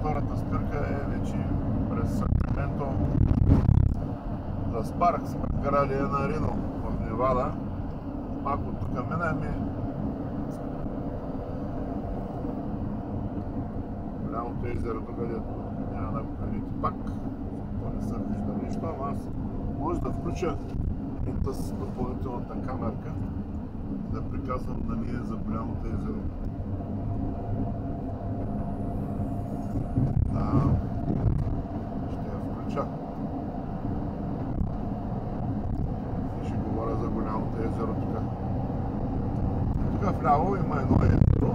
втората спирка е вече през Сакраменто. За Спарк сме карали на Рино в Невада. Пак от тук минаме. Голямото езерото, където няма да го видите пак. То не се вижда нищо, ама аз може да включа и тази допълнителната камерка да приказвам на ние за голямото езеро. Ще я включа. И ще говоря за голямото езеро тук. Тук вляво има едно езеро.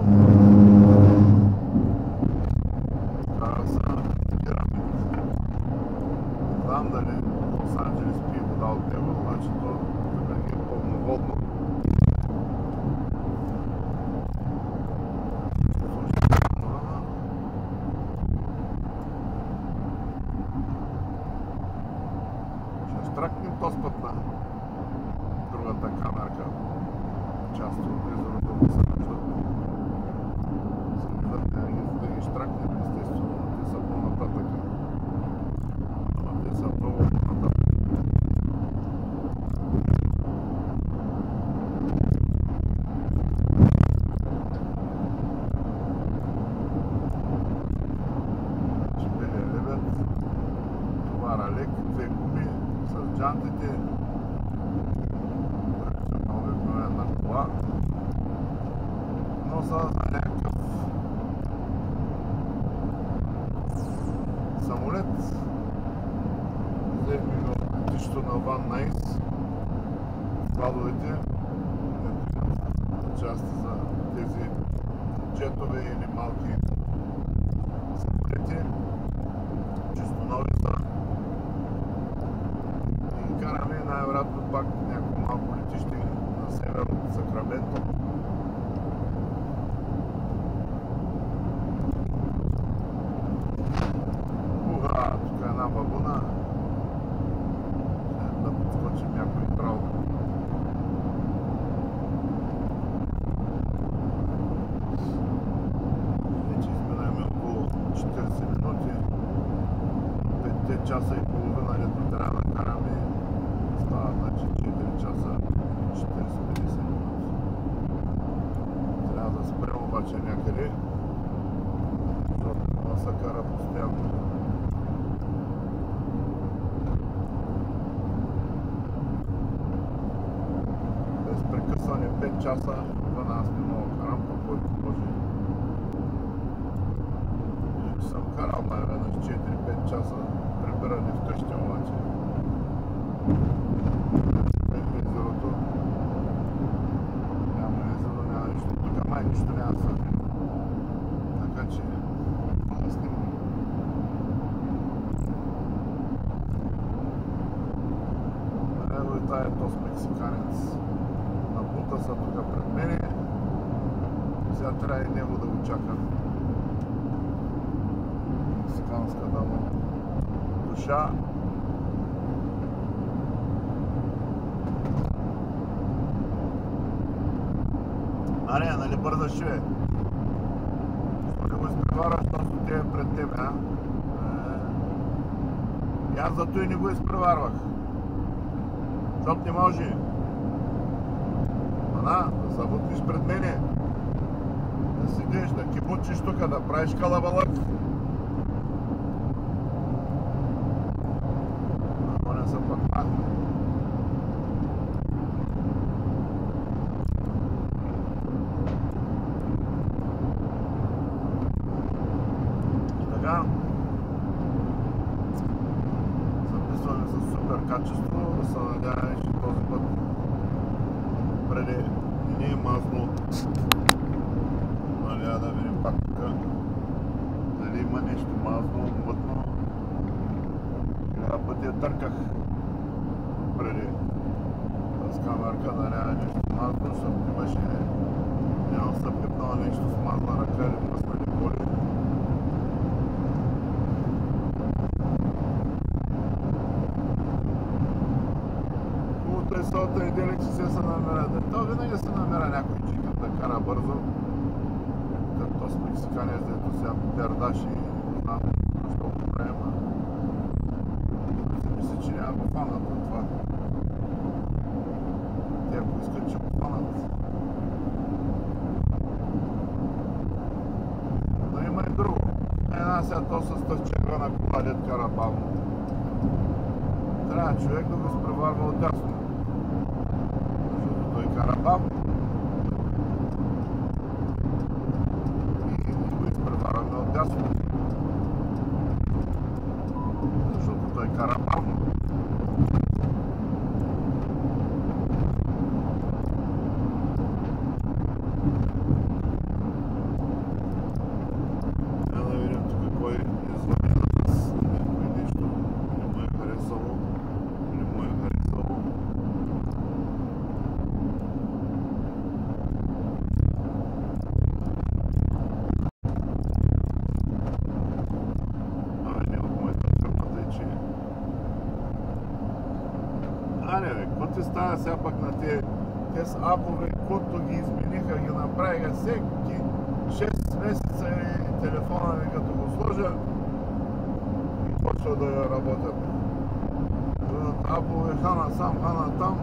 Това са пирамидите. Не знам дали Лос Анджелес пие вода от него, значи то тук не е пълноводно. Тракнем този път на другата камерка. Част от езерото се виждат. Да ги штракнем, естествено. Те са по-нататък. Ама те са много по-нататък. Белия лебед. Товара лек, две гуми с джантите, на обикновена кола, но са за някакъв самолет. Взехме го от летището на Ван Найс, складовете, части за тези джетове или малки самолети, чисто нови са. Караме най-вероятно пак някакво малко летище на север от Сакраменто. Тук е една вагуна. Ще да подскочим някой трал. Вече изминаме около 40 минути. 5 часа и половина, дето трябва да караме. Става, значи 4 часа и 40-50 минути. Трябва да спрем обаче някъде, защото не се кара постоянно. Без прекъсване 5 часа, това аз не мога карам, по който може. И съм карал най-веднъж 4-5 часа, прибиране вкъщи обаче. Езерото. Няма езеро, няма нищо. Тук май нищо няма да се. Така че да снимам. Ето и тая е този мексиканец. Набута са тук пред мене. Сега трябва и него да го чакам. Мексиканската му душа. Аре, нали бързаш, бе? Защо не го изпреварваш, защото те е пред тебе, а? И аз зато и не го изпреварвах. Защото не може. Да забутиш пред мене. Да седиш, да кибучиш тук, да правиш калабалък. Ама не са пък махне. Записваме с супер качество, да се надяваме, че този път преди не е мазно. Нали, да видим пак тук дали има нещо мазно, мътно. Сега път я търках преди с камерка да няма нещо мазно, защото имаше няма се пипнало нещо с мазна ръка или мръснали коли. Сълта неделя, че се намеря. То винаги се намеря някой джигът да кара бързо. Като с мексиканец, дето сега пердаш и знам защо го приема. Мисля, че няма го фанат от това. Те ако искат, че го фанат. Но има и друго. Една сега то с тази червена кола, дет кара бавно. Трябва човек да го изпреварва отдясно. Защото той кара бавно. И го изпреварваме отдясно. Защото той кара бавно. Трябва да видим тук кой звъни на нас. Някой нещо не му е харесало. Не му е харесало. Не от моята фирмата е, че... не бе, какво ти става сега пък на тези апове, които ги измениха, ги направиха всеки 6 месеца и телефона ми като го сложа и почва да работят. Апове хана сам, хана там,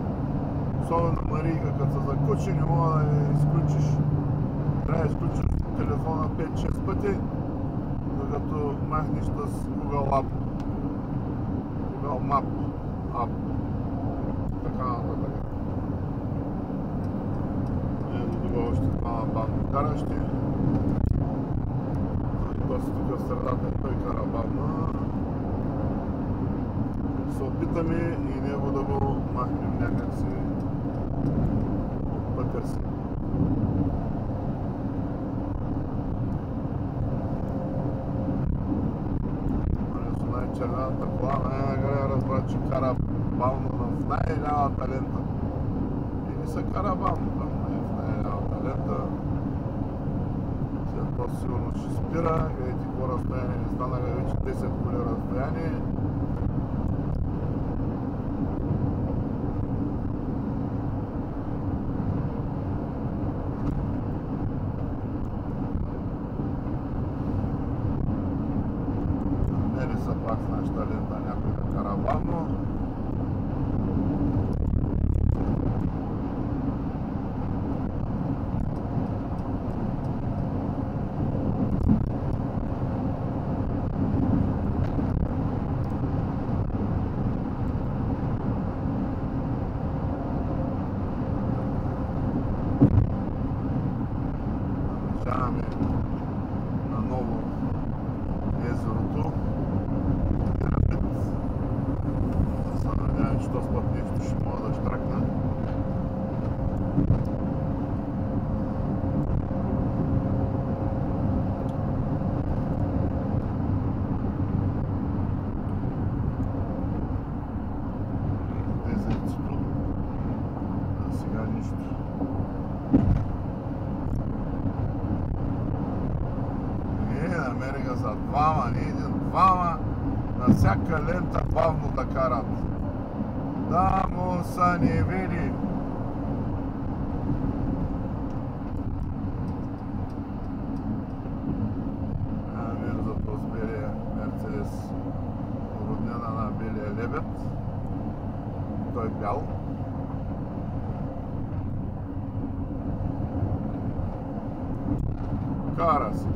особено Марийка, като се закучи, не мога да я изключиш. Трябва да изключиш телефона 5-6 пъти, докато махнеш с Google App, Google Map App. Така нататък. Ето тук още двама бавно каращи. Доста тук в средата и той кара бавно. Се опитаме и него да го махнем някакси от пътя си. Червената кола най-накрая разбра, че кара бавно в най-лявата лента. И не се кара бавно там, в най-лявата лента. След това сигурно ще спира. Гледайте какво разстояние не станаха вече 10 коли разстояние. Са пак с нашата лента някой да кара бавно. Наближаваме наново езерото. Че този път нещо ще мога да штракна. Езерцето. А сега нищо. Намериха за двама, не един, двама на всяка лента бавно да карат. Да му са не види. Вижда този белия Мерцедес, роднина на белия лебед. Той е бял. Кара си.